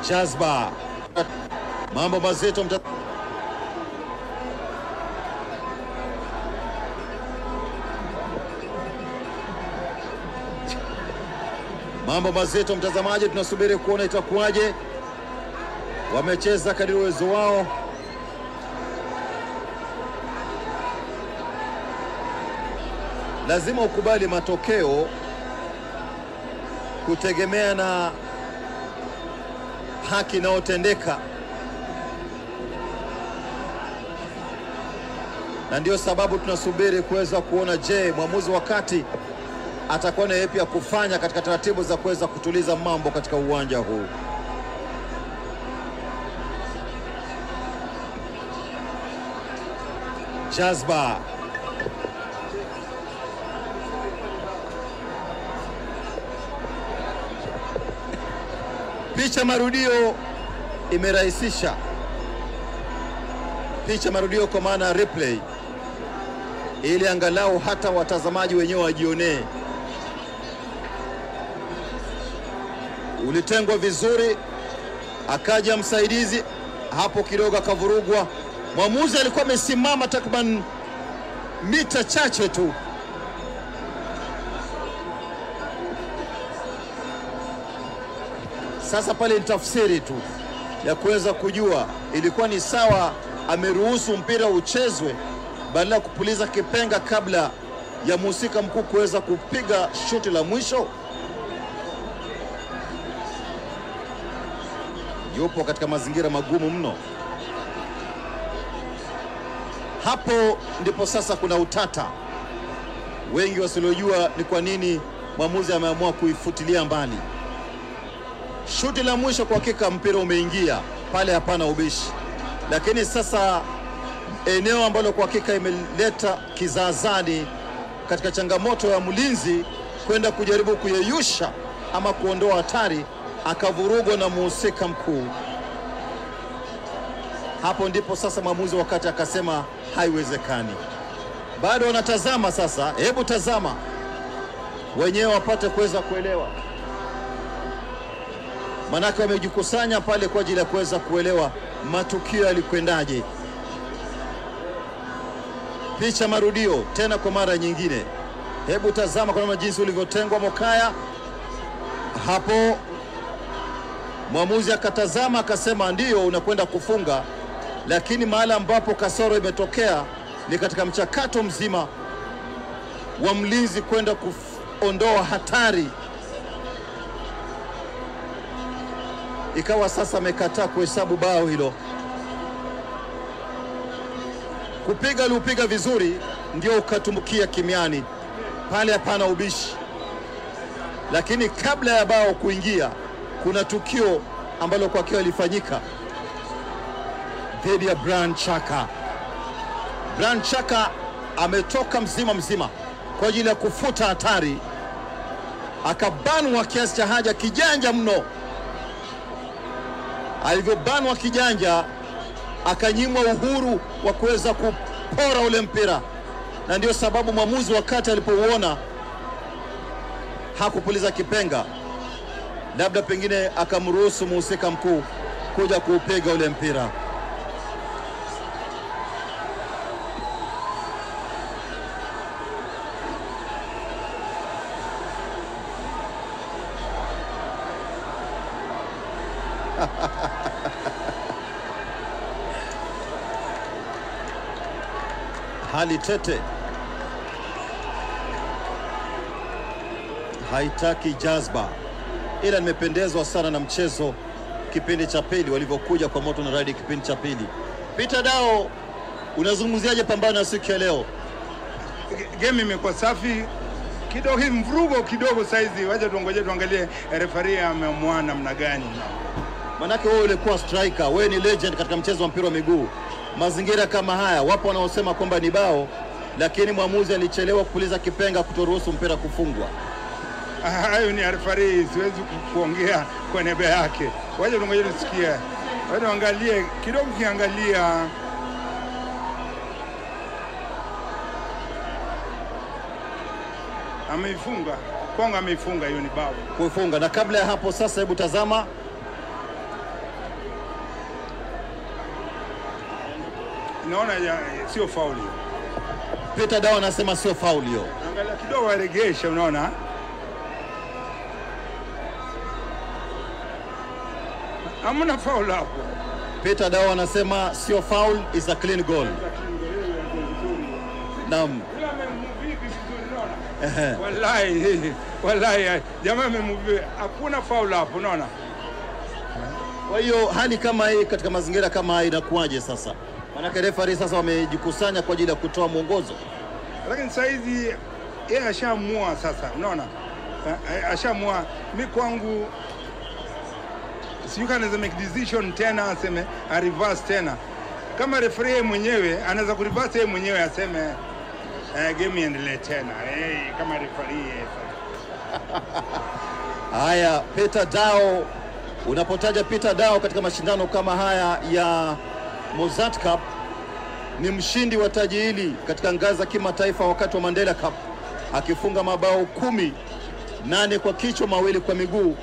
Jazba. Mambo mazito Mambo mazito mtazamaji, tunasubiri kuona itakuwaje. Wamecheza kadiri uwezo wao. Lazima ukubali matokeo kutegemea na haki inayotendeka, na ndio sababu tunasubiri kuweza kuona, je, mwamuzi wakati atakuwa na yapi ya kufanya katika taratibu za kuweza kutuliza mambo katika uwanja huu. Jazba. Picha marudio imerahisisha. Picha marudio kwa maana replay, ili angalau hata watazamaji wenyewe wajionee. Ulitengwa vizuri, akaja msaidizi hapo kidogo akavurugwa. Mwamuzi alikuwa amesimama takriban mita chache tu. Sasa pale ni tafsiri tu ya kuweza kujua ilikuwa ni sawa ameruhusu mpira uchezwe badala ya kupuliza kipenga kabla ya mhusika mkuu kuweza kupiga shuti la mwisho. Yupo katika mazingira magumu mno. Hapo ndipo sasa kuna utata. Wengi wasiojua ni kwa nini mwamuzi ameamua kuifutilia mbali. Shuti la mwisho kwa hakika mpira umeingia, pale hapana ubishi. Lakini sasa eneo ambalo kwa hakika imeleta kizaazani katika changamoto ya mlinzi kwenda kujaribu kuyeyusha ama kuondoa hatari, akavurugwa na mhusika mkuu. Hapo ndipo sasa mwamuzi wakati akasema haiwezekani. Bado wanatazama sasa, hebu tazama wenyewe wapate kuweza kuelewa. Manake wamejikusanya pale kwa ajili ya kuweza kuelewa matukio yalikwendaje. Picha marudio tena kwa mara nyingine. Hebu tazama kwa jinsi ulivyotengwa Mokaya. Hapo mwamuzi akatazama akasema ndio unakwenda kufunga, lakini mahali ambapo kasoro imetokea ni katika mchakato mzima wa mlinzi kwenda kuondoa hatari. Ikawa sasa amekataa kuhesabu bao hilo. Kupiga aliupiga vizuri, ndio ukatumbukia kimiani. Pale hapana ubishi. Lakini kabla ya bao kuingia, kuna tukio ambalo kwa hakika lilifanyika dhidi ya Brian Chaka. Brian Chaka ametoka mzima kwa ajili ya kufuta hatari. Akabanwa kiasi cha haja, kijanja mno. Alivyobanwa kijanja, akanyimwa uhuru wa kuweza kupora ule mpira, na ndio sababu mwamuzi wakati alipouona hakupuliza kipenga. Labda pengine akamruhusu mhusika mkuu kuja kuupiga ule mpira. Hali tete, haitaki jazba, ila nimependezwa sana na mchezo kipindi cha pili walivyokuja kwa moto na radi kipindi cha pili. Peter Dao, unazungumziaje pambano ya siku ya leo? Game imekuwa safi kidogo, hii mvurugo kidogo saizi. Wacha tuongoje tuangalie referee ameamua namna gani. Manake wewe ulikuwa striker, wewe ni legend katika mchezo wa mpira wa miguu. Mazingira kama haya, wapo wanaosema kwamba ni bao, lakini mwamuzi alichelewa kupuliza kipenga kutoruhusu mpira kufungwa. Hayo ni referee, siwezi kuongea kwa niaba yake. Wacha tuongoje tusikie. Wacha tuangalie kidogo, kiangalia ameifunga. Kwangu ameifunga, hiyo ni bao. Kufunga. Na kabla ya hapo sasa, hebu tazama naona sio fauli. Peter Dao anasema sio fauli hiyo. Angalia kidogo aregesha, unaona? Hamna faul hapo. Peter Dao anasema sio foul, is a clean goal. Naam. Wallahi jamaa amemuvia, hakuna faul hapo, unaona? Kwa hiyo hali kama hii katika mazingira kama haya inakuwaje sasa? Maana referee sasa wamejikusanya kwa ajili ya kutoa mwongozo. Lakini sasa hizi yeye ashaamua sasa, unaona? Ashaamua. Mimi kwangu sio kana za make decision tena aseme a reverse tena. Kama referee mwenyewe anaweza kureverse yeye mwenyewe aseme game iendelee tena. Kama referee. Haya, Peter Dao, unapotaja Peter Dao katika mashindano kama haya ya Mozart Cup, ni mshindi wa taji hili katika ngazi za kimataifa wakati wa Mandela Cup, akifunga mabao 10, 8 kwa kichwa, 2 kwa miguu.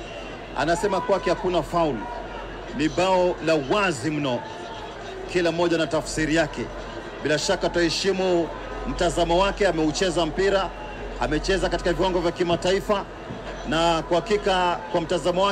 Anasema kwake hakuna faul, ni bao la wazi mno, kila mmoja na tafsiri yake. Bila shaka tuheshimu mtazamo wake, ameucheza mpira, amecheza katika viwango vya kimataifa, na kwa hakika kwa mtazamo wake